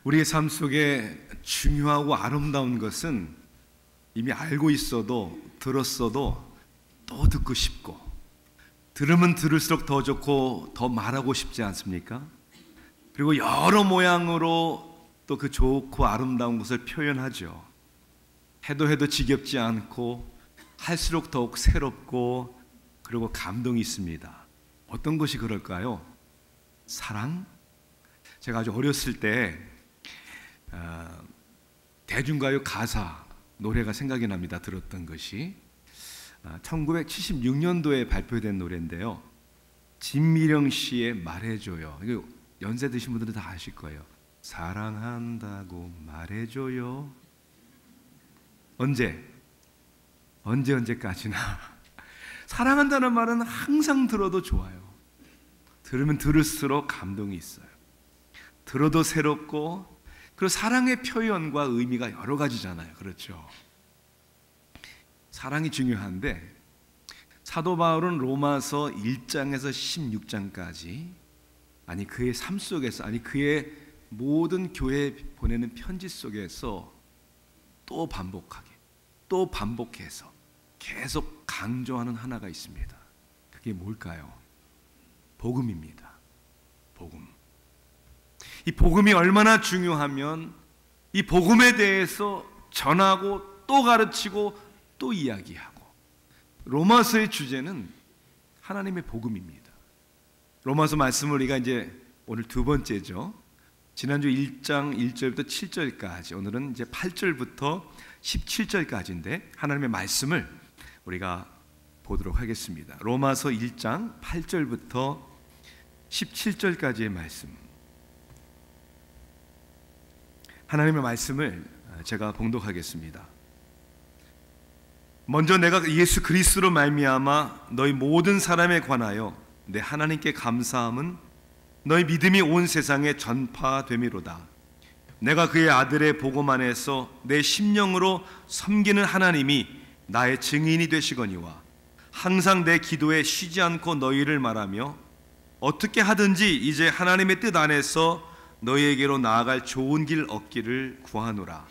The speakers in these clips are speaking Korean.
우리의 삶 속에 중요하고 아름다운 것은 이미 알고 있어도 들었어도 또 듣고 싶고, 들으면 들을수록 더 좋고 더 말하고 싶지 않습니까? 그리고 여러 모양으로 또 그 좋고 아름다운 것을 표현하죠. 해도 지겹지 않고 할수록 더욱 새롭고 그리고 감동이 있습니다. 어떤 것이 그럴까요? 사랑? 제가 아주 어렸을 때 대중가요 가사 노래가 생각이 납니다. 들었던 것이 1976년도에 발표된 노래인데요, 진미령 씨의 말해줘요. 이거 연세 드신 분들은 다 아실 거예요. 사랑한다고 말해줘요. 언제까지나 사랑한다는 말은 항상 들어도 좋아요. 들으면 들을수록 감동이 있어요. 들어도 새롭고, 그리고 사랑의 표현과 의미가 여러 가지잖아요. 그렇죠? 사랑이 중요한데 사도 바울은 로마서 1장에서 16장까지, 아니 그의 삶 속에서, 아니 그의 모든 교회에 보내는 편지 속에서 또 반복해서 계속 강조하는 하나가 있습니다. 그게 뭘까요? 복음입니다. 복음. 이 복음이 얼마나 중요하면 이 복음에 대해서 전하고 또 가르치고 또 이야기하고, 로마서의 주제는 하나님의 복음입니다. 로마서 말씀을 우리가 이제 오늘 두 번째죠. 지난주 1장 1절부터 7절까지, 오늘은 이제 8절부터 17절까지인데 하나님의 말씀을 우리가 보도록 하겠습니다. 로마서 1장 8절부터 17절까지의 말씀, 하나님의 말씀을 제가 봉독하겠습니다. 먼저 내가 예수 그리스도로 말미암아 너희 모든 사람에 관하여 내 하나님께 감사함은 너희 믿음이 온 세상에 전파됨이로다. 내가 그의 아들의 복음 안에서 내 심령으로 섬기는 하나님이 나의 증인이 되시거니와, 항상 내 기도에 쉬지 않고 너희를 말하며 어떻게 하든지 이제 하나님의 뜻 안에서 너희에게로 나아갈 좋은 길 얻기를 구하노라.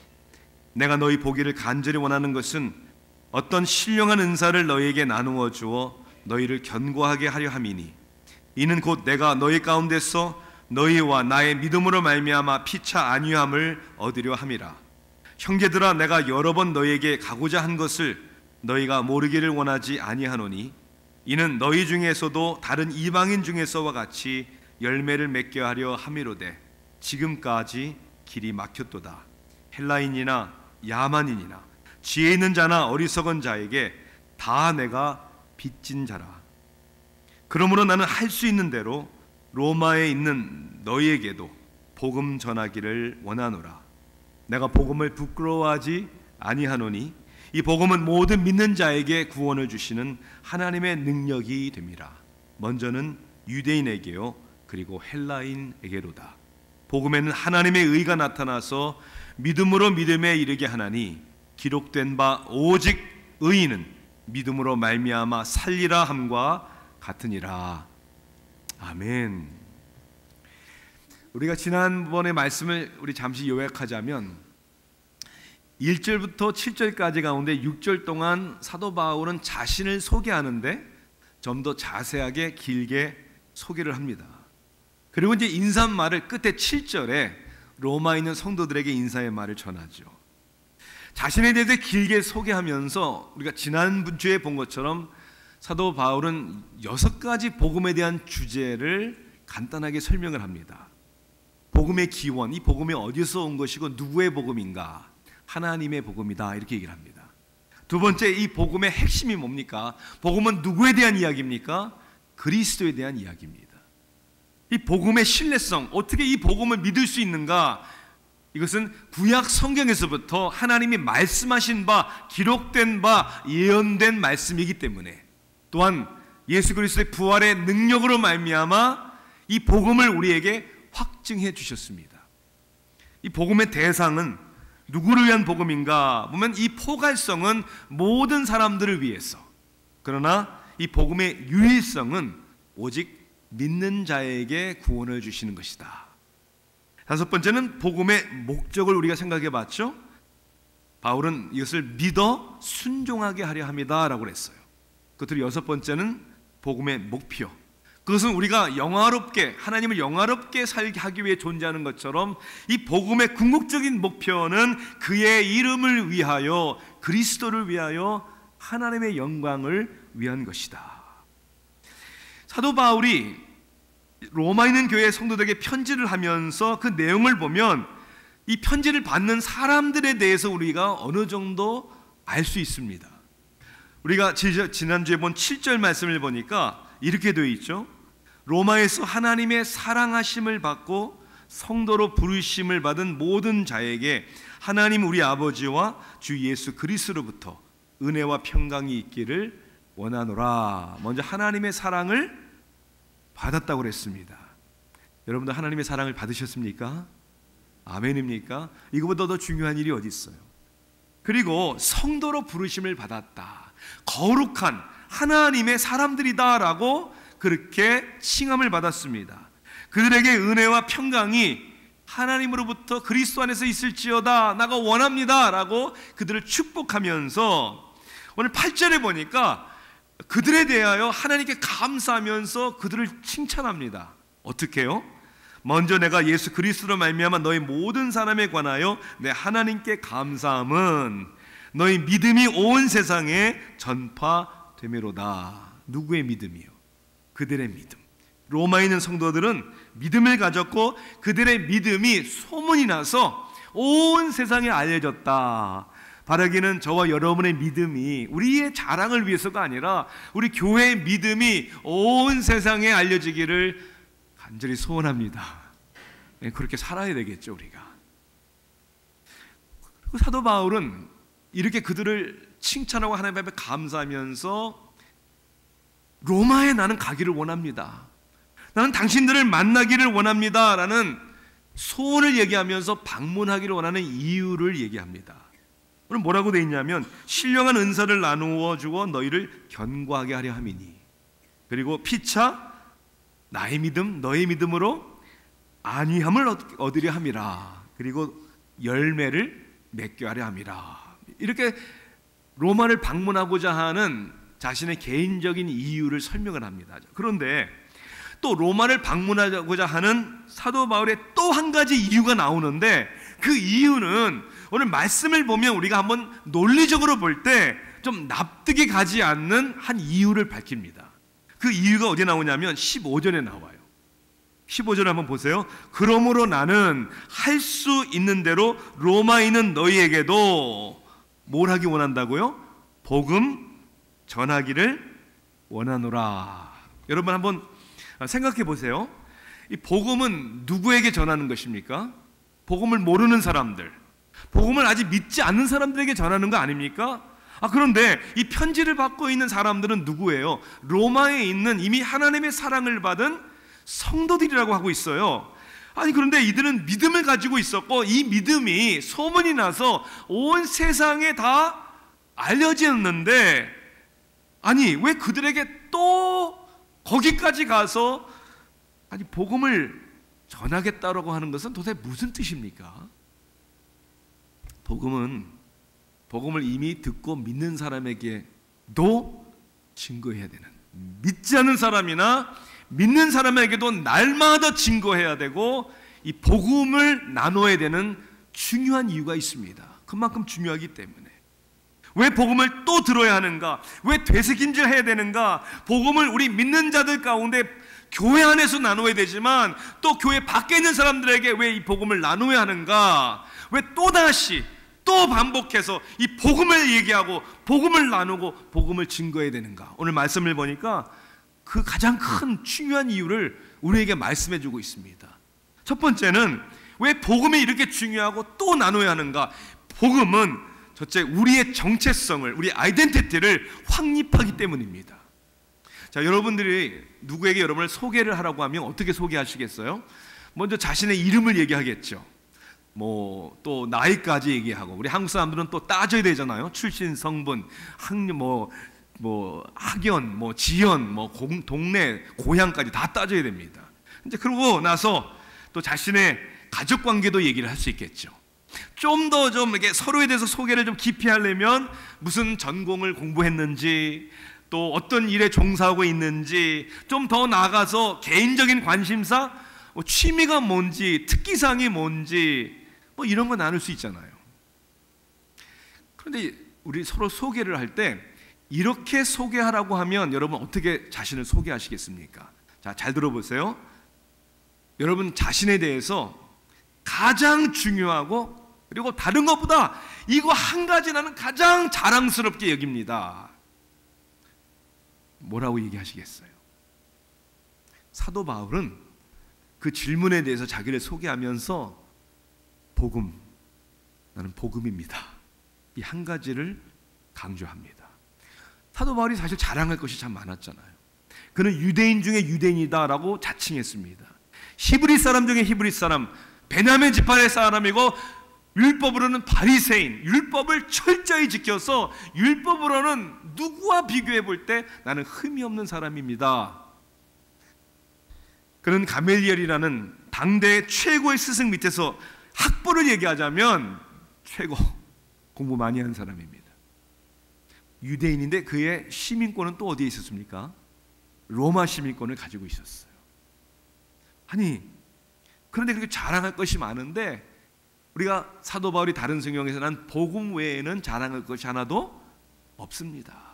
내가 너희 보기를 간절히 원하는 것은 어떤 신령한 은사를 너희에게 나누어 주어 너희를 견고하게 하려 함이니, 이는 곧 내가 너희 가운데서 너희와 나의 믿음으로 말미암아 피차 안위함을 얻으려 함이라. 형제들아, 내가 여러 번 너희에게 가고자 한 것을 너희가 모르기를 원하지 아니하노니, 이는 너희 중에서도 다른 이방인 중에서와 같이 열매를 맺게 하려 함이로되 지금까지 길이 막혔도다. 헬라인이나 야만인이나 지혜 있는 자나 어리석은 자에게 다 내가 빚진 자라. 그러므로 나는 할 수 있는 대로 로마에 있는 너희에게도 복음 전하기를 원하노라. 내가 복음을 부끄러워하지 아니하노니 이 복음은 모든 믿는 자에게 구원을 주시는 하나님의 능력이 됨이라. 먼저는 유대인에게요 그리고 헬라인에게로다. 복음에는 하나님의 의가 나타나서 믿음으로 믿음에 이르게 하나니, 기록된 바 오직 의인은 믿음으로 말미암아 살리라 함과 같으니라. 아멘. 우리가 지난번의 말씀을 우리 잠시 요약하자면 1절부터 7절까지 가운데 6절 동안 사도 바울은 자신을 소개하는데 좀 더 자세하게 길게 소개를 합니다. 그리고 이제 인사말을 끝에 7절에 로마에 있는 성도들에게 인사의 말을 전하죠. 자신에 대해서 길게 소개하면서 우리가 지난주에 본 것처럼 사도 바울은 6가지 복음에 대한 주제를 간단하게 설명을 합니다. 복음의 기원, 이 복음이 어디서 온 것이고 누구의 복음인가? 하나님의 복음이다, 이렇게 얘기를 합니다. 두 번째, 이 복음의 핵심이 뭡니까? 복음은 누구에 대한 이야기입니까? 그리스도에 대한 이야기입니다. 이 복음의 신뢰성, 어떻게 이 복음을 믿을 수 있는가? 이것은 구약 성경에서부터 하나님이 말씀하신 바, 기록된 바, 예언된 말씀이기 때문에, 또한 예수 그리스도의 부활의 능력으로 말미암아 이 복음을 우리에게 확증해 주셨습니다. 이 복음의 대상은 누구를 위한 복음인가 보면 이 포괄성은 모든 사람들을 위해서, 그러나 이 복음의 유일성은 오직 믿는 자에게 구원을 주시는 것이다. 다섯 번째는 복음의 목적을 우리가 생각해 봤죠. 바울은 이것을 믿어 순종하게 하려 합니다라고 그랬어요. 그것들이 여섯 번째는 복음의 목표. 그것은 우리가 영화롭게, 하나님을 영화롭게 살게 하기 위해 존재하는 것처럼 이 복음의 궁극적인 목표는 그의 이름을 위하여, 그리스도를 위하여 하나님의 영광을 위한 것이다. 사도 바울이 로마에 있는 교회 성도들에게 편지를 하면서 그 내용을 보면 이 편지를 받는 사람들에 대해서 우리가 어느 정도 알 수 있습니다. 우리가 지난주에 본 7절 말씀을 보니까 이렇게 되어 있죠. 로마에서 하나님의 사랑하심을 받고 성도로 부르심을 받은 모든 자에게 하나님 우리 아버지와 주 예수 그리스도로부터 은혜와 평강이 있기를 원하노라. 먼저 하나님의 사랑을 받았다고 그랬습니다. 여러분도 하나님의 사랑을 받으셨습니까? 아멘입니까? 이거보다 더 중요한 일이 어디 있어요? 그리고 성도로 부르심을 받았다. 거룩한 하나님의 사람들이다라고 그렇게 칭함을 받았습니다. 그들에게 은혜와 평강이 하나님으로부터 그리스도 안에서 있을지어다 나가 원합니다 라고 그들을 축복하면서 오늘 8절에 보니까 그들에 대하여 하나님께 감사하면서 그들을 칭찬합니다. 어떻게 해요? 먼저 내가 예수 그리스도로 말미암아 너희 모든 사람에 관하여 내 하나님께 감사함은 너희 믿음이 온 세상에 전파되미로다. 누구의 믿음이요? 그들의 믿음. 로마에 있는 성도들은 믿음을 가졌고 그들의 믿음이 소문이 나서 온 세상에 알려졌다. 바라기는 저와 여러분의 믿음이 우리의 자랑을 위해서가 아니라 우리 교회의 믿음이 온 세상에 알려지기를 간절히 소원합니다. 그렇게 살아야 되겠죠, 우리가. 그리고 사도 바울은 이렇게 그들을 칭찬하고 하나님 앞에 감사하면서 로마에 나는 가기를 원합니다. 나는 당신들을 만나기를 원합니다 라는 소원을 얘기하면서 방문하기를 원하는 이유를 얘기합니다. 오늘 뭐라고 되어 있냐면 신령한 은사를 나누어 주어 너희를 견고하게 하려 함이니 그리고 피차 나의 믿음 너의 믿음으로 안위함을 얻으려 함이라. 그리고 열매를 맺게 하려 함이라. 이렇게 로마를 방문하고자 하는 자신의 개인적인 이유를 설명을 합니다. 그런데 또 로마를 방문하고자 하는 사도 바울의 또 한 가지 이유가 나오는데 그 이유는 오늘 말씀을 보면 우리가 한번 논리적으로 볼 때 좀 납득이 가지 않는 한 이유를 밝힙니다. 그 이유가 어디에 나오냐면 15절에 나와요. 15절 한번 보세요. 그러므로 나는 할 수 있는 대로 로마에 있는 너희에게도 뭘 하기 원한다고요? 복음 전하기를 원하노라. 여러분 한번 생각해 보세요. 이 복음은 누구에게 전하는 것입니까? 복음을 모르는 사람들, 복음을 아직 믿지 않는 사람들에게 전하는 거 아닙니까? 그런데 이 편지를 받고 있는 사람들은 누구예요? 로마에 있는 이미 하나님의 사랑을 받은 성도들이라고 하고 있어요. 그런데 이들은 믿음을 가지고 있었고 이 믿음이 소문이 나서 온 세상에 다 알려졌는데 왜 그들에게 또 거기까지 가서 복음을 전하겠다라고 하는 것은 도대체 무슨 뜻입니까? 복음을 이미 듣고 믿는 사람에게도 증거해야 되는, 믿지 않는 사람이나 믿는 사람에게도 날마다 증거해야 되고 이 복음을 나눠야 되는 중요한 이유가 있습니다. 그만큼 중요하기 때문에. 왜 복음을 또 들어야 하는가? 왜 되새김질 해야 되는가? 복음을 우리 믿는 자들 가운데 교회 안에서 나눠야 되지만 또 교회 밖에 있는 사람들에게 왜 이 복음을 나눠야 하는가? 왜 또다시 또 반복해서 이 복음을 얘기하고 복음을 나누고 복음을 증거해야 되는가? 오늘 말씀을 보니까 그 가장 큰 중요한 이유를 우리에게 말씀해 주고 있습니다. 첫 번째는 왜 복음이 이렇게 중요하고 또 나눠야 하는가? 복음은 첫째 우리의 정체성을, 우리 아이덴티티를 확립하기 때문입니다. 자, 여러분들이 누구에게 여러분을 소개를 하라고 하면 어떻게 소개하시겠어요? 먼저 자신의 이름을 얘기하겠죠. 또 나이까지 얘기하고, 우리 한국 사람들은 또 따져야 되잖아요. 출신, 성분, 학년, 학연, 지연, 동네, 고향까지 다 따져야 됩니다. 이제 그러고 나서 또 자신의 가족 관계도 얘기를 할 수 있겠죠. 좀 더 이렇게 서로에 대해서 소개를 좀 깊이 하려면 무슨 전공을 공부했는지, 또 어떤 일에 종사하고 있는지, 좀 더 나아가서 개인적인 관심사, 취미가 뭔지, 특기사항이 뭔지, 이런 거 나눌 수 있잖아요. 그런데 우리 서로 소개를 할 때 이렇게 소개하라고 하면 여러분 어떻게 자신을 소개하시겠습니까? 자, 잘 들어보세요. 여러분 자신에 대해서 가장 중요하고, 그리고 다른 것보다 이거 한 가지 나는 가장 자랑스럽게 여깁니다. 뭐라고 얘기하시겠어요? 사도 바울은 그 질문에 대해서 자기를 소개하면서 복음, 나는 복음입니다, 이 한 가지를 강조합니다. 사도 바울이 사실 자랑할 것이 참 많았잖아요. 그는 유대인 중에 유대인이다라고 자칭했습니다. 히브리 사람 중에 히브리 사람, 베냐민 지파의 사람이고 율법으로는 바리새인, 율법을 철저히 지켜서 율법으로는 누구와 비교해 볼 때 나는 흠이 없는 사람입니다. 그는 가멜리엘이라는 당대의 최고의 스승 밑에서 학벌을 얘기하자면 최고, 공부 많이 한 사람입니다. 유대인인데 그의 시민권은 또 어디에 있었습니까? 로마 시민권을 가지고 있었어요. 아니, 그런데 그렇게 자랑할 것이 많은데 우리가 사도 바울이 다른 성경에서 난 복음 외에는 자랑할 것이 하나도 없습니다.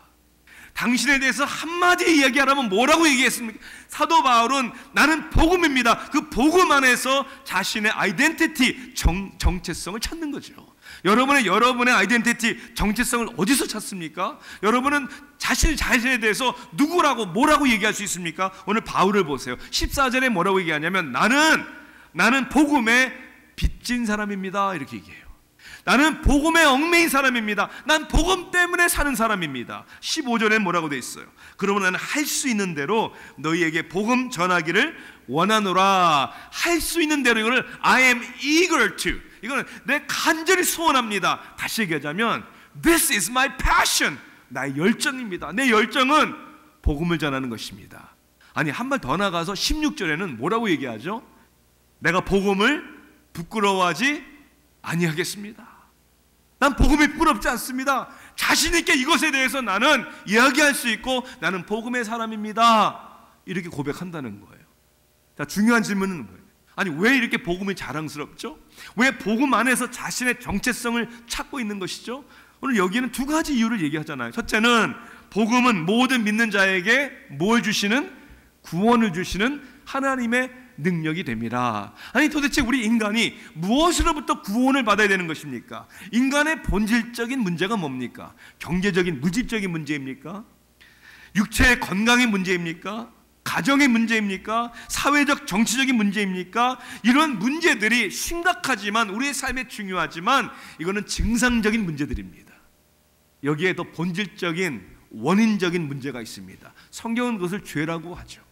당신에 대해서 한마디 이야기하라면 뭐라고 얘기했습니까? 사도 바울은 나는 복음입니다. 그 복음 안에서 자신의 아이덴티티, 정체성을 찾는 거죠. 여러분의 아이덴티티, 정체성을 어디서 찾습니까? 여러분은 자신에 대해서 누구라고 뭐라고 얘기할 수 있습니까? 오늘 바울을 보세요. 14절에 뭐라고 얘기하냐면 나는 복음에 빚진 사람입니다, 이렇게 얘기해요. 나는 복음에 얽매인 사람입니다. 난 복음 때문에 사는 사람입니다. 15절에 뭐라고 돼 있어요? 그러면 나는 할 수 있는 대로 너희에게 복음 전하기를 원하노라. 할 수 있는 대로, 이거는 I am eager to, 이거는 내 간절히 소원합니다. 다시 얘기하자면 This is my passion, 나의 열정입니다. 내 열정은 복음을 전하는 것입니다. 아니, 한 발 더 나가서 16절에는 뭐라고 얘기하죠? 내가 복음을 부끄러워하지 아니하겠습니다. 난 복음이 부끄럽지 않습니다. 자신 있게 이것에 대해서 나는 이야기할 수 있고 나는 복음의 사람입니다, 이렇게 고백한다는 거예요. 자, 중요한 질문은 뭐예요? 아니, 왜 이렇게 복음이 자랑스럽죠? 왜 복음 안에서 자신의 정체성을 찾고 있는 것이죠? 오늘 여기에는 두 가지 이유를 얘기하잖아요. 첫째는 복음은 모든 믿는 자에게 뭘 주시는? 구원을 주시는 하나님의 능력이 됩니다. 아니, 도대체 우리 인간이 무엇으로부터 구원을 받아야 되는 것입니까? 인간의 본질적인 문제가 뭡니까? 경제적인, 물질적인 문제입니까? 육체의 건강의 문제입니까? 가정의 문제입니까? 사회적, 정치적인 문제입니까? 이런 문제들이 심각하지만, 우리의 삶에 중요하지만, 이거는 증상적인 문제들입니다. 여기에 더 본질적인, 원인적인 문제가 있습니다. 성경은 그것을 죄라고 하죠.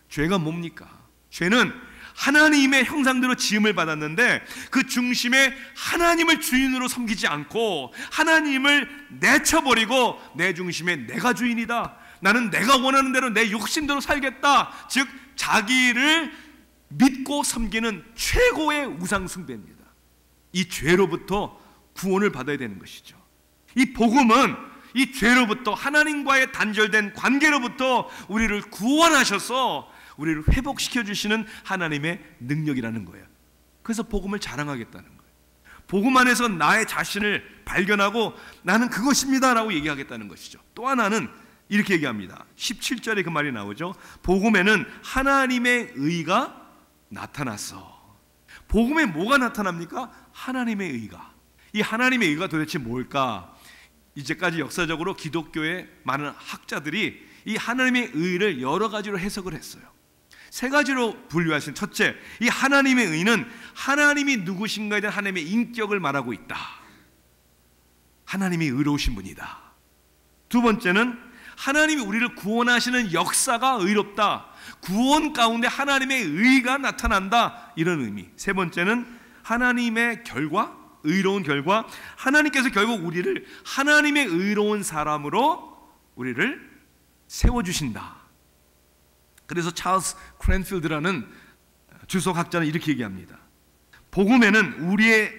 죄가 뭡니까? 죄는 하나님의 형상대로 지음을 받았는데 그 중심에 하나님을 주인으로 섬기지 않고 하나님을 내쳐버리고 내 중심에 내가 주인이다, 나는 내가 원하는 대로 내 욕심대로 살겠다, 즉 자기를 믿고 섬기는 최고의 우상 숭배입니다. 이 죄로부터 구원을 받아야 되는 것이죠. 이 복음은 이 죄로부터, 하나님과의 단절된 관계로부터 우리를 구원하셔서 우리를 회복시켜 주시는 하나님의 능력이라는 거예요. 그래서 복음을 자랑하겠다는 거예요. 복음 안에서 나의 자신을 발견하고 나는 그것입니다 라고 얘기하겠다는 것이죠. 또 하나는 이렇게 얘기합니다. 17절에 그 말이 나오죠. 복음에는 하나님의 의가 나타났어. 복음에 뭐가 나타납니까? 하나님의 의가. 이 하나님의 의가 도대체 뭘까? 이제까지 역사적으로 기독교의 많은 학자들이 이 하나님의 의를 여러 가지로 해석을 했어요. 세 가지로 분류하신, 첫째, 이 하나님의 의는 하나님이 누구신가에 대한 하나님의 인격을 말하고 있다. 하나님이 의로우신 분이다. 두 번째는 하나님이 우리를 구원하시는 역사가 의롭다. 구원 가운데 하나님의 의가 나타난다, 이런 의미. 세 번째는 하나님의 결과, 의로운 결과, 하나님께서 결국 우리를 하나님의 의로운 사람으로 우리를 세워주신다. 그래서 찰스 크랜필드라는 주석학자는 이렇게 얘기합니다. 복음에는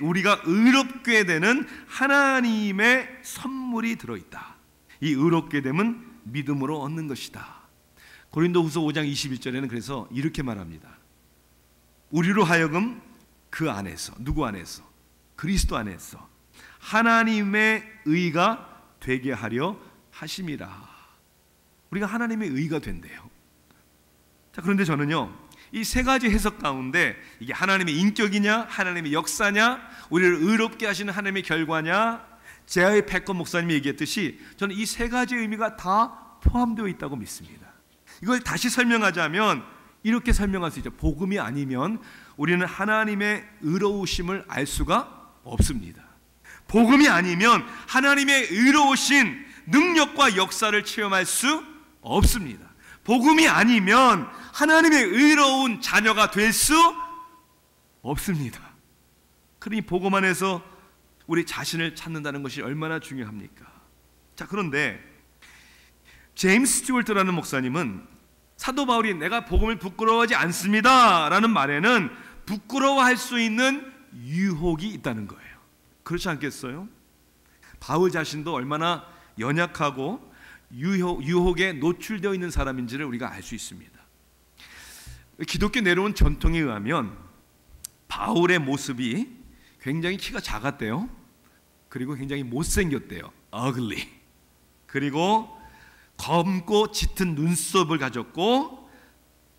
우리가 의롭게 되는 하나님의 선물이 들어있다. 이 의롭게 됨은 믿음으로 얻는 것이다. 고린도후서 5장 21절에는 그래서 이렇게 말합니다. 우리로 하여금 그 안에서, 누구 안에서? 그리스도 안에서 하나님의 의가 되게 하려 하심이라. 우리가 하나님의 의가 된대요. 자, 그런데 저는요, 이 세 가지 해석 가운데 이게 하나님의 인격이냐, 하나님의 역사냐, 우리를 의롭게 하시는 하나님의 결과냐, 제아의 패권 목사님이 얘기했듯이 저는 이 세 가지 의미가 다 포함되어 있다고 믿습니다. 이걸 다시 설명하자면 이렇게 설명할 수 있죠. 복음이 아니면 우리는 하나님의 의로우심을 알 수가 없습니다. 복음이 아니면 하나님의 의로우신 능력과 역사를 체험할 수 없습니다. 복음이 아니면 하나님의 의로운 자녀가 될 수 없습니다. 그러니 복음 안에서 우리 자신을 찾는다는 것이 얼마나 중요합니까? 자, 그런데 제임스 스튜어트라는 목사님은 사도 바울이 내가 복음을 부끄러워하지 않습니다 라는 말에는 부끄러워할 수 있는 유혹이 있다는 거예요. 그렇지 않겠어요? 바울 자신도 얼마나 연약하고 유혹에 노출되어 있는 사람인지를 우리가 알 수 있습니다. 기독교 내려온 전통에 의하면 바울의 모습이 굉장히 키가 작았대요. 그리고 굉장히 못생겼대요. ugly. 그리고 검고 짙은 눈썹을 가졌고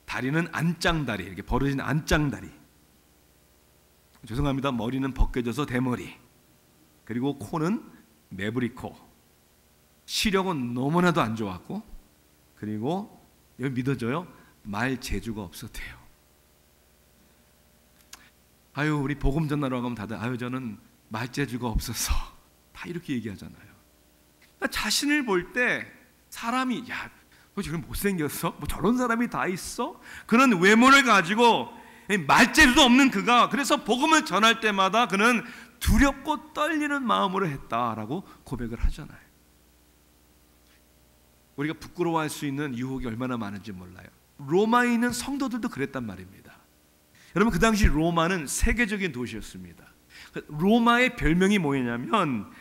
다리는 안짱다리, 이렇게 벌어진 안짱다리. 죄송합니다. 머리는 벗겨져서 대머리. 그리고 코는 매부리코. 시력은 너무나도 안 좋았고, 그리고 여기 믿어져요? 말 재주가 없었대요. 아유, 우리 복음 전하러 가면 다들 아유, 저는 말 재주가 없어서 다 이렇게 얘기하잖아요. 그러니까 자신을 볼 때 사람이 야, 너 지금 못생겼어? 뭐 저런 사람이 다 있어? 그런 외모를 가지고 말재주도 없는 그가 그래서 복음을 전할 때마다 그는 두렵고 떨리는 마음으로 했다라고 고백을 하잖아요. 우리가 부끄러워할 수 있는 유혹이 얼마나 많은지 몰라요. 로마에 있는 성도들도 그랬단 말입니다. 여러분, 그 당시 로마는 세계적인 도시였습니다. 로마의 별명이 뭐였냐면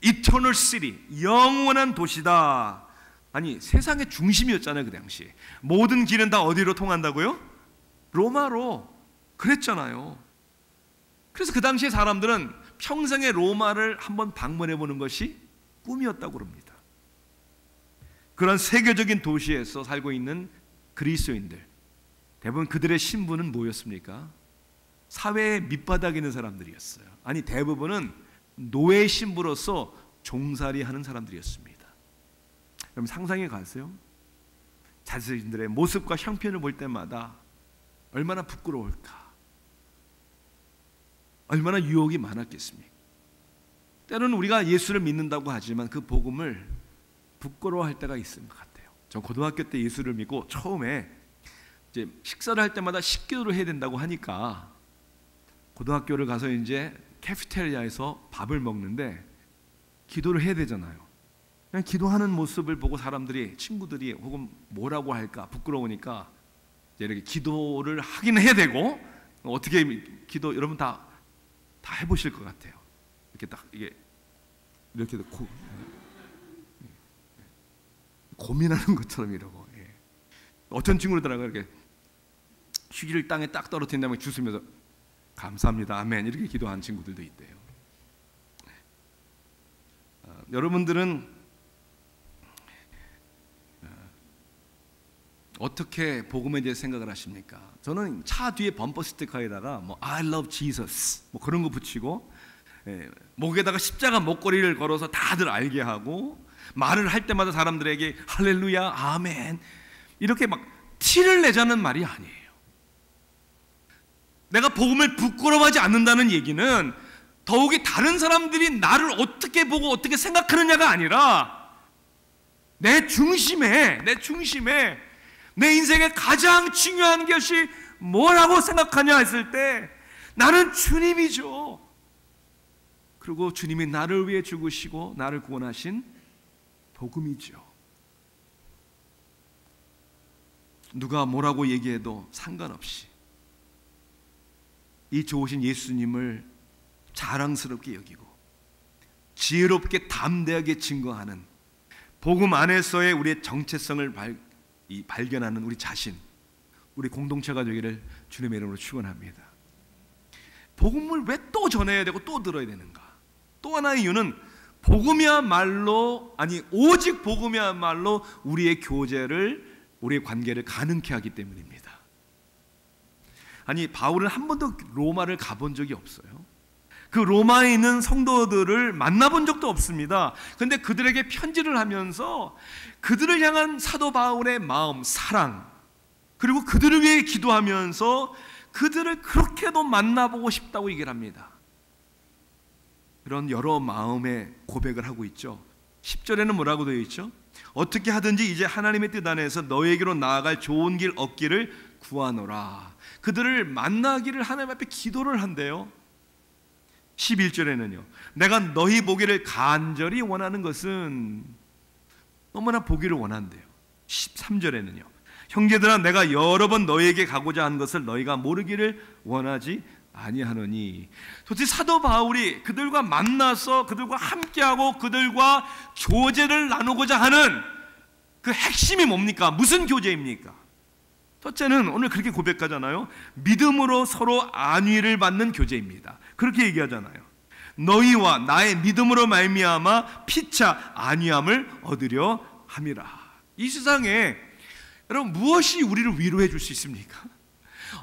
Eternal City, 영원한 도시다. 아니, 세상의 중심이었잖아요. 그 당시 모든 길은 다 어디로 통한다고요? 로마로. 그랬잖아요. 그래서 그 당시에 사람들은 평생에 로마를 한번 방문해 보는 것이 꿈이었다고 합니다. 그런 세계적인 도시에서 살고 있는 그리스도인들, 대부분 그들의 신분은 뭐였습니까? 사회의 밑바닥에 있는 사람들이었어요. 아니, 대부분은 노예 신부로서 종살이하는 사람들이었습니다. 여러분, 상상해 가세요. 자신들의 모습과 형편을 볼 때마다 얼마나 부끄러울까, 얼마나 유혹이 많았겠습니까? 때로는 우리가 예수를 믿는다고 하지만 그 복음을 부끄러워할 때가 있는 것 같아요. 전 고등학교 때 예수를 믿고 처음에 이제 식사를 할 때마다 식기도를 해야 된다고 하니까 고등학교를 가서 이제 캐피테리아에서 밥을 먹는데 기도를 해야 되잖아요. 그냥 기도하는 모습을 보고 사람들이, 친구들이 혹은 뭐라고 할까 부끄러우니까 이제 이렇게 기도를 하긴 해야 되고, 어떻게 기도 여러분 다 해보실 것 같아요. 이렇게 딱 이게 이렇게 고민하는 것처럼 이러고, 어떤 친구들하고 이렇게 휴지를 땅에 딱 떨어뜨린 다음에 주스면서 감사합니다, 아멘 이렇게 기도하는 친구들도 있대요. 여러분들은 어떻게 복음에 대해 생각을 하십니까? 저는 차 뒤에 범퍼 스티커에다가 뭐 I love Jesus 뭐 그런 거 붙이고, 목에다가 십자가 목걸이를 걸어서 다들 알게 하고, 말을 할 때마다 사람들에게 할렐루야, 아멘 이렇게 막 티를 내자는 말이 아니에요. 내가 복음을 부끄러워하지 않는다는 얘기는 더욱이 다른 사람들이 나를 어떻게 보고 어떻게 생각하느냐가 아니라 내 중심에 내 인생의 가장 중요한 것이 뭐라고 생각하냐 했을 때 나는 주님이죠. 그리고 주님이 나를 위해 죽으시고 나를 구원하신 복음이죠. 누가 뭐라고 얘기해도 상관없이 이 좋으신 예수님을 자랑스럽게 여기고 지혜롭게 담대하게 증거하는 복음 안에서의 우리의 정체성을 발견하는 우리 자신, 우리 공동체가 되기를 주님의 이름으로 축원합니다. 복음을 왜 또 전해야 되고 또 들어야 되는가? 또 하나의 이유는 복음이야말로, 아니 오직 복음이야말로 우리의 교제를, 우리의 관계를 가능케 하기 때문입니다. 아니 바울은 한 번도 로마를 가본 적이 없어요. 그 로마에 있는 성도들을 만나본 적도 없습니다. 그런데 그들에게 편지를 하면서 그들을 향한 사도 바울의 마음, 사랑, 그리고 그들을 위해 기도하면서 그들을 그렇게도 만나보고 싶다고 얘기를 합니다. 그런 여러 마음의 고백을 하고 있죠. 10절에는 뭐라고 되어 있죠? 어떻게 하든지 이제 하나님의 뜻 안에서 너에게로 나아갈 좋은 길 얻기를 구하노라. 그들을 만나기를 하나님 앞에 기도를 한대요. 11절에는요, 내가 너희 보기를 간절히 원하는 것은, 너무나 보기를 원한대요. 13절에는요, 형제들아 내가 여러 번 너희에게 가고자 한 것을 너희가 모르기를 원하지 아니하노니. 도대체 사도 바울이 그들과 만나서 그들과 함께하고 그들과 교제를 나누고자 하는 그 핵심이 뭡니까? 무슨 교제입니까? 첫째는 오늘 그렇게 고백하잖아요. 믿음으로 서로 안위를 받는 교제입니다. 그렇게 얘기하잖아요. 너희와 나의 믿음으로 말미암아 피차 안위함을 얻으려 함이라. 이 세상에 여러분 무엇이 우리를 위로해 줄 수 있습니까?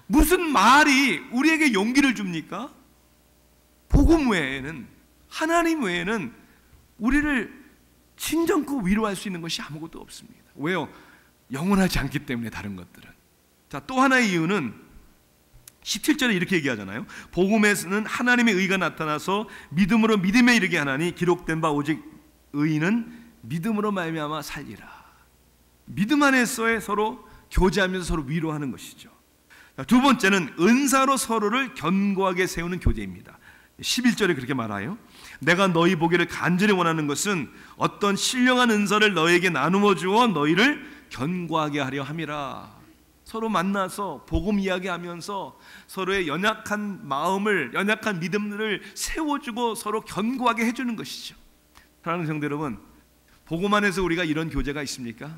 무슨 말이 우리에게 용기를 줍니까? 복음 외에는, 하나님 외에는 우리를 친정껏 위로할 수 있는 것이 아무것도 없습니다. 왜요? 영원하지 않기 때문에. 다른 것들은. 자, 또 하나의 이유는 17절에 이렇게 얘기하잖아요. 복음에서는 하나님의 의가 나타나서 믿음으로 믿음에 이르게 하나니 기록된 바 오직 의인은 믿음으로 말미암아 살리라. 믿음 안에서의 서로 교제하면서 서로 위로하는 것이죠. 자, 두 번째는 은사로 서로를 견고하게 세우는 교제입니다. 11절에 그렇게 말하여 내가 너희 보기를 간절히 원하는 것은 어떤 신령한 은사를 너에게 나누어 주어 너희를 견고하게 하려 함이라. 서로 만나서 복음 이야기하면서 서로의 연약한 마음을, 연약한 믿음들을 세워주고 서로 견고하게 해주는 것이죠. 사랑하는 성도 여러분, 복음 안에서 우리가 이런 교제가 있습니까?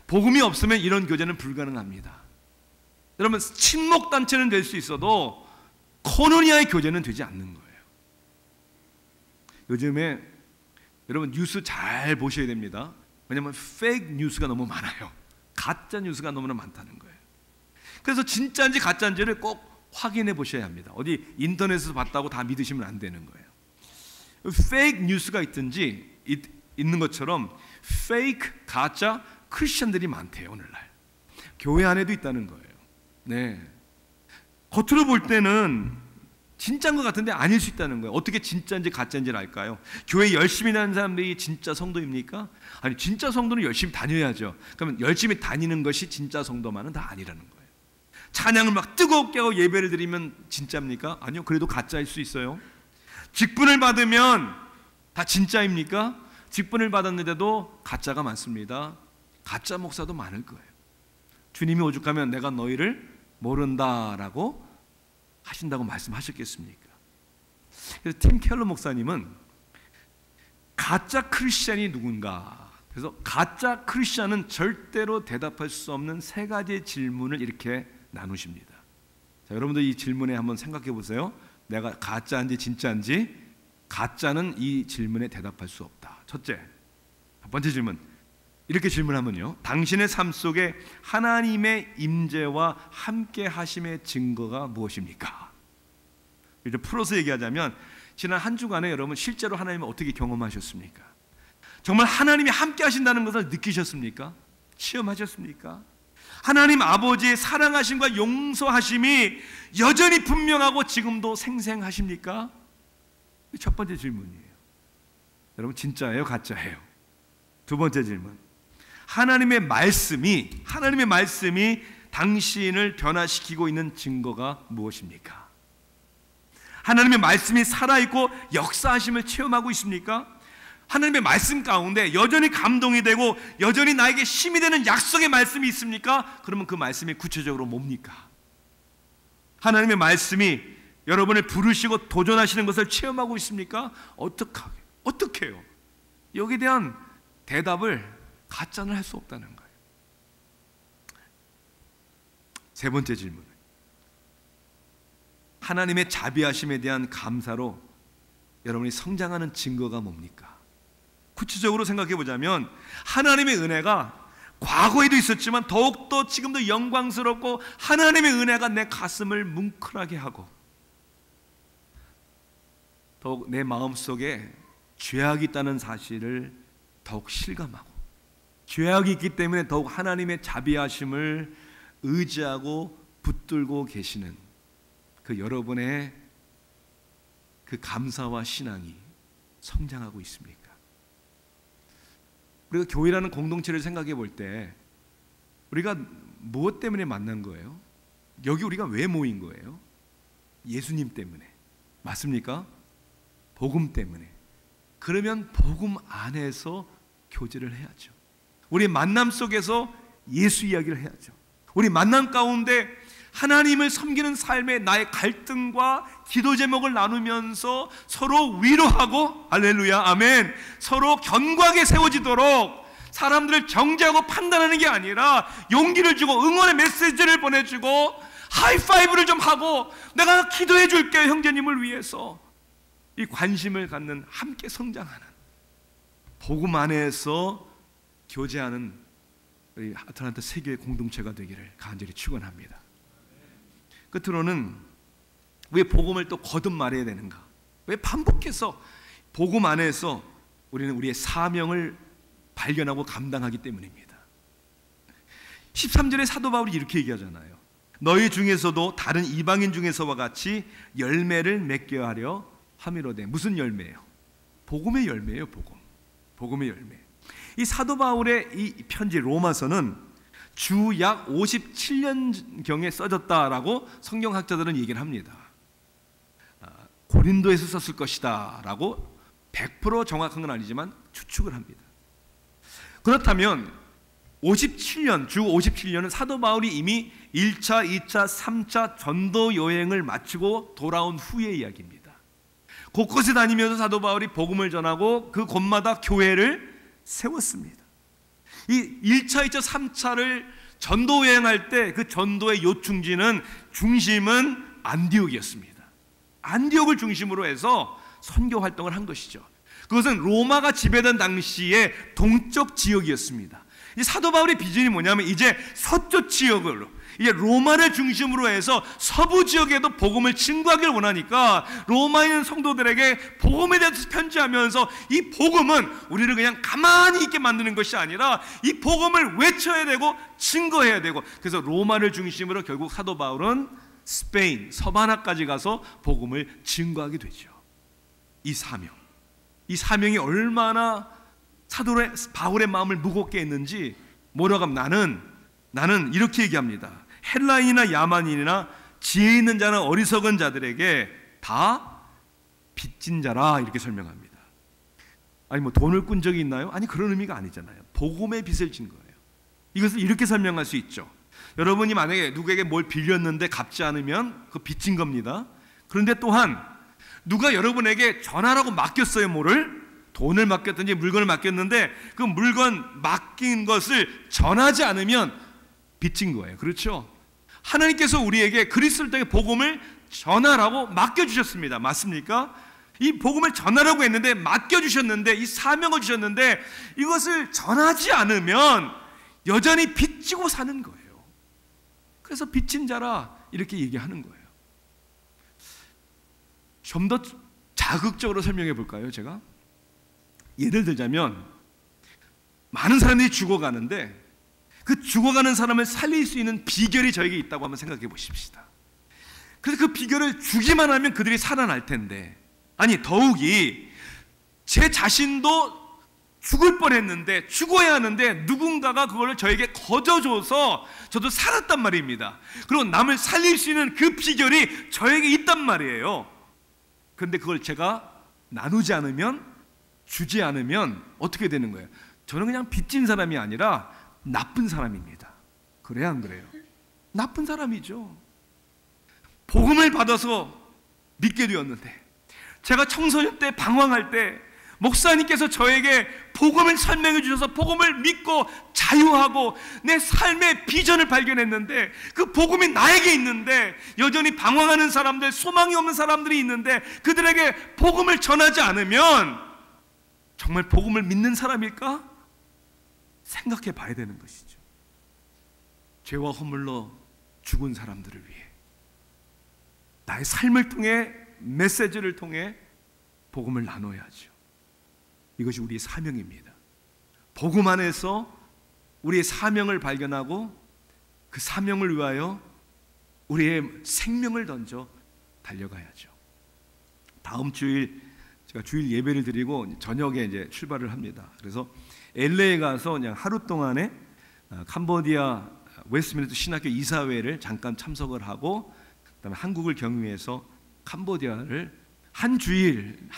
복음이 없으면 이런 교제는 불가능합니다. 여러분, 친목단체는 될 수 있어도 코노니아의 교제는 되지 않는 거예요. 요즘에 여러분 뉴스 잘 보셔야 됩니다. 왜냐하면 페이크 뉴스가 너무 많아요. 가짜 뉴스가 너무나 많다는 거예요. 그래서 진짜인지 가짜인지를 꼭 확인해 보셔야 합니다. 어디 인터넷에서 봤다고 다 믿으시면 안 되는 거예요. 페이크 뉴스가 있는 것처럼 페이크 가짜 크리스천들이 많대요. 오늘날 교회 안에도 있다는 거예요. 네, 겉으로 볼 때는 진짜인 것 같은데 아닐 수 있다는 거예요. 어떻게 진짜인지 가짜인지를 알까요? 교회 열심히 다니는 사람들이 진짜 성도입니까? 아니, 진짜 성도는 열심히 다녀야죠. 그러면 열심히 다니는 것이 진짜 성도만은 다 아니라는 거예요. 찬양을 막 뜨겁게 하고 예배를 드리면 진짜입니까? 아니요, 그래도 가짜일 수 있어요. 직분을 받으면 다 진짜입니까? 직분을 받았는데도 가짜가 많습니다. 가짜 목사도 많을 거예요. 주님이 오죽하면 내가 너희를 모른다라고 하신다고 말씀하셨겠습니까? 그래서 팀 켈러 목사님은 가짜 크리스찬이 누군가, 그래서 가짜 크리스찬은 절대로 대답할 수 없는 세 가지의 질문을 이렇게 나누십니다. 자, 여러분들 이 질문에 한번 생각해 보세요. 내가 가짜인지 진짜인지. 가짜는 이 질문에 대답할 수 없다. 첫째, 첫 번째 질문, 이렇게 질문하면요, 당신의 삶 속에 하나님의 임재와 함께 하심의 증거가 무엇입니까? 이제 풀어서 얘기하자면 지난 한 주간에 여러분 실제로 하나님을 어떻게 경험하셨습니까? 정말 하나님이 함께 하신다는 것을 느끼셨습니까? 체험하셨습니까? 하나님 아버지의 사랑하심과 용서하심이 여전히 분명하고 지금도 생생하십니까? 첫 번째 질문이에요. 여러분, 진짜예요? 가짜예요? 두 번째 질문, 하나님의 말씀이 당신을 변화시키고 있는 증거가 무엇입니까? 하나님의 말씀이 살아있고 역사하심을 체험하고 있습니까? 하나님의 말씀 가운데 여전히 감동이 되고 여전히 나에게 힘이 되는 약속의 말씀이 있습니까? 그러면 그 말씀이 구체적으로 뭡니까? 하나님의 말씀이 여러분을 부르시고 도전하시는 것을 체험하고 있습니까? 어떻게 해요? 여기에 대한 대답을 가짜는 할 수 없다는 거예요. 세 번째 질문. 하나님의 자비하심에 대한 감사로 여러분이 성장하는 증거가 뭡니까? 구체적으로 생각해 보자면 하나님의 은혜가 과거에도 있었지만 더욱더 지금도 영광스럽고 하나님의 은혜가 내 가슴을 뭉클하게 하고 더욱 내 마음속에 죄악이 있다는 사실을 더욱 실감하고 죄악이 있기 때문에 더욱 하나님의 자비하심을 의지하고 붙들고 계시는 그 여러분의 그 감사와 신앙이 성장하고 있습니까? 우리가 교회라는 공동체를 생각해 볼 때 우리가 무엇 때문에 만난 거예요? 여기 우리가 왜 모인 거예요? 예수님 때문에. 맞습니까? 복음 때문에. 그러면 복음 안에서 교제를 해야죠. 우리 만남 속에서 예수 이야기를 해야죠. 우리 만남 가운데 하나님을 섬기는 삶의 나의 갈등과 기도 제목을 나누면서 서로 위로하고, 할렐루야, 아멘, 서로 견고하게 세워지도록 사람들을 정죄하고 판단하는 게 아니라 용기를 주고 응원의 메시지를 보내주고 하이파이브를 좀 하고 내가 기도해 줄게요 형제님을 위해서, 이 관심을 갖는, 함께 성장하는, 복음 안에서 교제하는 우리 아틀란타 세교회 공동체가 되기를 간절히 축원합니다. 끝으로는 왜 복음을 또 거듭 말해야 되는가? 왜 반복해서 복음 안에서 우리는 우리의 사명을 발견하고 감당하기 때문입니다. 13절에 사도 바울이 이렇게 얘기하잖아요. 너희 중에서도 다른 이방인 중에서와 같이 열매를 맺게 하려 함이로되. 무슨 열매예요? 복음의 열매예요. 복음의 열매. 이 사도 바울의 이 편지 로마서는 주 약 57년경에 써졌다라고 성경학자들은 얘기를 합니다. 고린도에서 썼을 것이다 라고 100% 정확한 건 아니지만 추측을 합니다. 그렇다면 57년, 주 57년은 사도 바울이 이미 1차, 2차, 3차 전도 여행을 마치고 돌아온 후의 이야기입니다. 곳곳에 다니면서 사도 바울이 복음을 전하고 그 곳마다 교회를 세웠습니다. 이 1차, 2차, 3차를 전도 여행할 때 그 전도의 요충지는, 중심은 안디옥이었습니다. 안디옥을 중심으로 해서 선교 활동을 한 것이죠. 그것은 로마가 지배된 당시의 동쪽 지역이었습니다. 이 사도 바울의 비전이 뭐냐면 이제 서쪽 지역으로, 이제 로마를 중심으로 해서 서부 지역에도 복음을 증거하기를 원하니까 로마에 있는 성도들에게 복음에 대해서 편지하면서 이 복음은 우리를 그냥 가만히 있게 만드는 것이 아니라 이 복음을 외쳐야 되고 증거해야 되고, 그래서 로마를 중심으로 결국 사도 바울은 스페인 서바나까지 가서 복음을 증거하게 되죠. 이 사명이 얼마나 사도 바울의 마음을 무겁게 했는지, 뭐라고 하면 나는 이렇게 얘기합니다. 헬라인이나 야만인이나 지혜 있는 자나 어리석은 자들에게 다 빚진 자라, 이렇게 설명합니다. 아니 뭐 돈을 꾼 적이 있나요? 아니, 그런 의미가 아니잖아요. 복음의 빚을 진 거예요. 이것을 이렇게 설명할 수 있죠. 여러분이 만약에 누구에게 뭘 빌렸는데 갚지 않으면 그 빚진 겁니다. 그런데 또한 누가 여러분에게 전하라고 맡겼어요. 뭐를? 돈을 맡겼든지 물건을 맡겼는데 그 물건 맡긴 것을 전하지 않으면 빚진 거예요. 그렇죠? 하나님께서 우리에게 그리스도를 통해 복음을 전하라고 맡겨주셨습니다. 맞습니까? 이 복음을 전하라고 했는데, 맡겨주셨는데, 이 사명을 주셨는데 이것을 전하지 않으면 여전히 빚지고 사는 거예요. 그래서 빚진 자라 이렇게 얘기하는 거예요. 좀 더 자극적으로 설명해 볼까요? 제가 예를 들자면, 많은 사람들이 죽어가는데 그 죽어가는 사람을 살릴 수 있는 비결이 저에게 있다고 한번 생각해 보십시다. 그래서 그 비결을 주기만 하면 그들이 살아날 텐데, 아니 더욱이 제 자신도 죽을 뻔했는데, 죽어야 하는데 누군가가 그걸 저에게 거저줘서 저도 살았단 말입니다. 그리고 남을 살릴 수 있는 그 비결이 저에게 있단 말이에요. 그런데 그걸 제가 나누지 않으면, 주지 않으면 어떻게 되는 거예요? 저는 그냥 빚진 사람이 아니라 나쁜 사람입니다. 그래야 안 그래요? 나쁜 사람이죠. 복음을 받아서 믿게 되었는데, 제가 청소년 때 방황할 때 목사님께서 저에게 복음을 설명해 주셔서 복음을 믿고 자유하고 내 삶의 비전을 발견했는데, 그 복음이 나에게 있는데 여전히 방황하는 사람들, 소망이 없는 사람들이 있는데 그들에게 복음을 전하지 않으면 정말 복음을 믿는 사람일까? 생각해 봐야 되는 것이죠. 죄와 허물로 죽은 사람들을 위해 나의 삶을 통해, 메시지를 통해 복음을 나눠야죠. 이것이 우리의 사명입니다. 복음 안에서 우리의 사명을 발견하고 그 사명을 위하여 우리의 생명을 던져 달려가야죠. 다음 주일 제가 주일 예배를 드리고 저녁에 이제 출발을 합니다. 그래서 LA에 가서 그냥 하루 동안에 캄보디아 웨스트민스터 신학교 이사회를 잠깐 참석을 하고, 그다음에 한국을 경유해서 캄보디아를 한 주일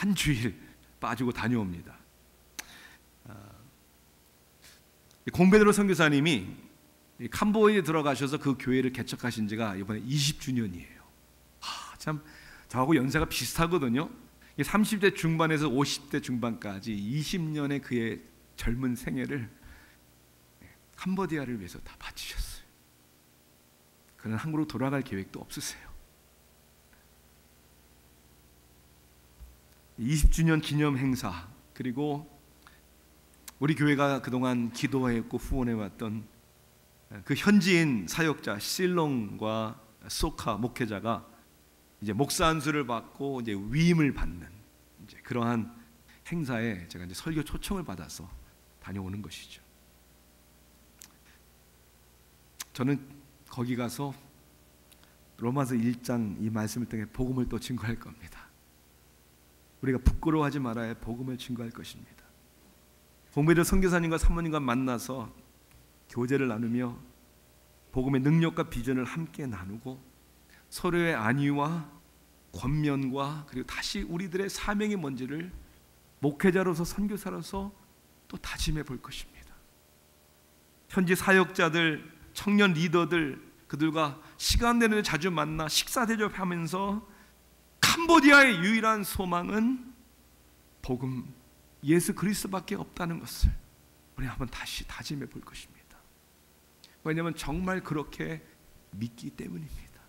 빠지고 다녀옵니다. 공베드로 선교사님이 캄보디아에 들어가셔서 그 교회를 개척하신 지가 이번에 20주년이에요. 참 저하고 연세가 비슷하거든요. 30대 중반에서 50대 중반까지 20년의 그의 젊은 생애를 캄보디아를 위해서 다 바치셨어요. 그는 한국으로 돌아갈 계획도 없으세요. 20주년 기념 행사, 그리고 우리 교회가 그동안 기도했고 후원해왔던 그 현지인 사역자 실롱과 소카 목회자가 이제 목사 안수를 받고 이제 위임을 받는 이제 그러한 행사에 제가 이제 설교 초청을 받아서 다녀오는 것이죠. 저는 거기 가서 로마서 1장 이 말씀을 통해 복음을 또 증거할 겁니다. 우리가 부끄러워하지 말아야 복음을 증거할 것입니다. 공베드 선교사님과 사모님과 만나서 교제를 나누며 복음의 능력과 비전을 함께 나누고 서로의 안위와 권면과 그리고 다시 우리들의 사명이 뭔지를 목회자로서 선교사로서 또 다짐해 볼 것입니다. 현지 사역자들, 청년 리더들, 그들과 시간 내내 자주 만나 식사 대접하면서 캄보디아의 유일한 소망은 복음, 예수 그리스도밖에 없다는 것을 우리 한번 다시 다짐해 볼 것입니다. 왜냐하면 정말 그렇게 믿기 때문입니다.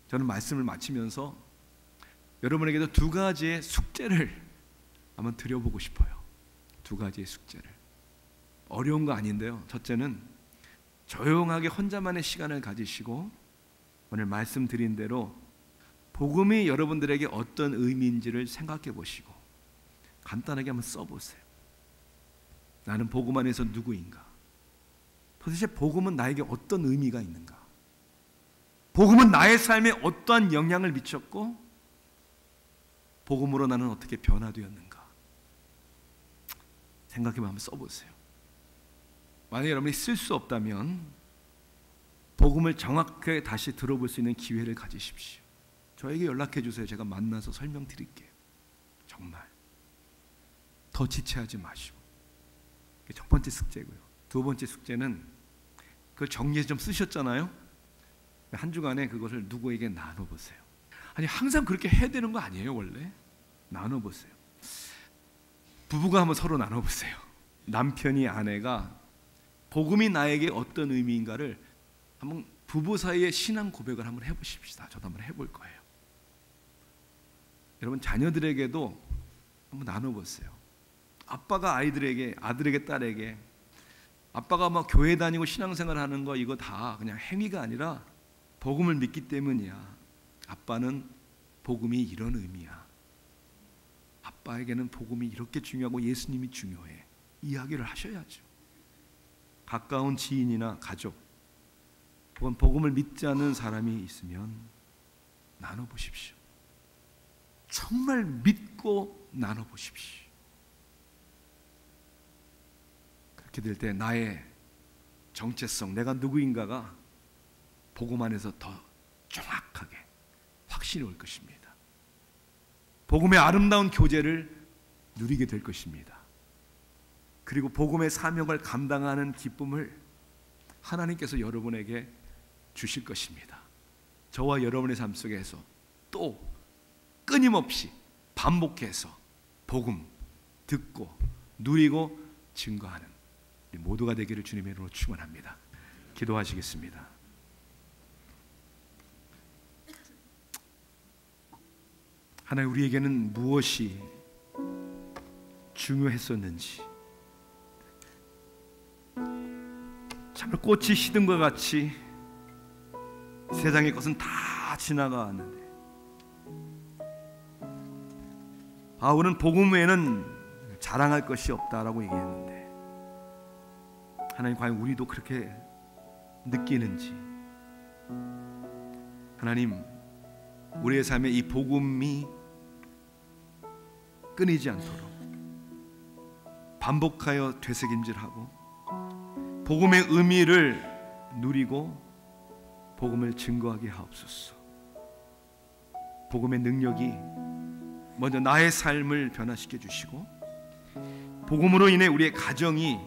저는 말씀을 마치면서 여러분에게도 두 가지의 숙제를 한번 드려보고 싶어요. 두 가지의 숙제를. 어려운 거 아닌데요. 첫째는 조용하게 혼자만의 시간을 가지시고 오늘 말씀드린 대로 복음이 여러분들에게 어떤 의미인지를 생각해 보시고 간단하게 한번 써보세요. 나는 복음 안에서 누구인가? 도대체 복음은 나에게 어떤 의미가 있는가? 복음은 나의 삶에 어떠한 영향을 미쳤고 복음으로 나는 어떻게 변화되었는가? 생각해보면 한번 써보세요. 만약에 여러분이 쓸 수 없다면 복음을 정확하게 다시 들어볼 수 있는 기회를 가지십시오. 저에게 연락해 주세요. 제가 만나서 설명드릴게요. 정말 더 지체하지 마시고. 첫 번째 숙제고요. 두 번째 숙제는 그걸 정리해서 좀 쓰셨잖아요. 한 주간에 그것을 누구에게 나눠보세요. 아니 항상 그렇게 해야 되는 거 아니에요. 원래 나눠보세요. 부부가 한번 서로 나눠보세요. 남편이 아내가 복음이 나에게 어떤 의미인가를 한번 부부 사이의 신앙 고백을 한번 해보십시다. 저도 한번 해볼 거예요. 여러분 자녀들에게도 한번 나눠보세요. 아빠가 아이들에게, 아들에게, 딸에게 아빠가 막 교회 다니고 신앙생활 하는 거 이거 다 그냥 행위가 아니라 복음을 믿기 때문이야. 아빠는 복음이 이런 의미야. 아빠에게는 복음이 이렇게 중요하고 예수님이 중요해. 이야기를 하셔야죠. 가까운 지인이나 가족 혹은 복음을 믿지 않는 사람이 있으면 나눠보십시오. 정말 믿고 나눠보십시오. 그렇게 될 때 나의 정체성, 내가 누구인가가 복음 안에서 더 정확하게 확신이 올 것입니다. 복음의 아름다운 교제를 누리게 될 것입니다. 그리고 복음의 사명을 감당하는 기쁨을 하나님께서 여러분에게 주실 것입니다. 저와 여러분의 삶 속에서 또 끊임없이 반복해서 복음 듣고 누리고 증거하는 우리 모두가 되기를 주님의 이름으로 축원합니다. 기도하시겠습니다. 하나님, 우리에게는 무엇이 중요했었는지, 정말 꽃이 시든 것 같이 세상의 것은 다 지나가왔는데 바울은 복음 외에는 자랑할 것이 없다라고 얘기했는데, 하나님, 과연 우리도 그렇게 느끼는지, 하나님, 우리의 삶에 이 복음이 끊이지 않도록 반복하여 되새김질하고 복음의 의미를 누리고 복음을 증거하게 하옵소서. 복음의 능력이 먼저 나의 삶을 변화시켜 주시고 복음으로 인해 우리의 가정이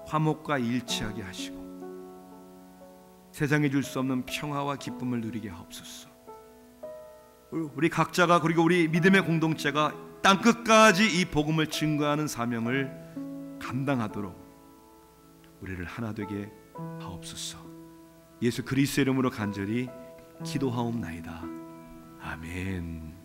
화목과 일치하게 하시고 세상에 줄 수 없는 평화와 기쁨을 누리게 하옵소서. 우리 각자가, 그리고 우리 믿음의 공동체가 땅끝까지 이 복음을 증거하는 사명을 감당하도록 우리를 하나 되게 하옵소서. 예수 그리스도의 이름으로 간절히 기도하옵나이다. 아멘.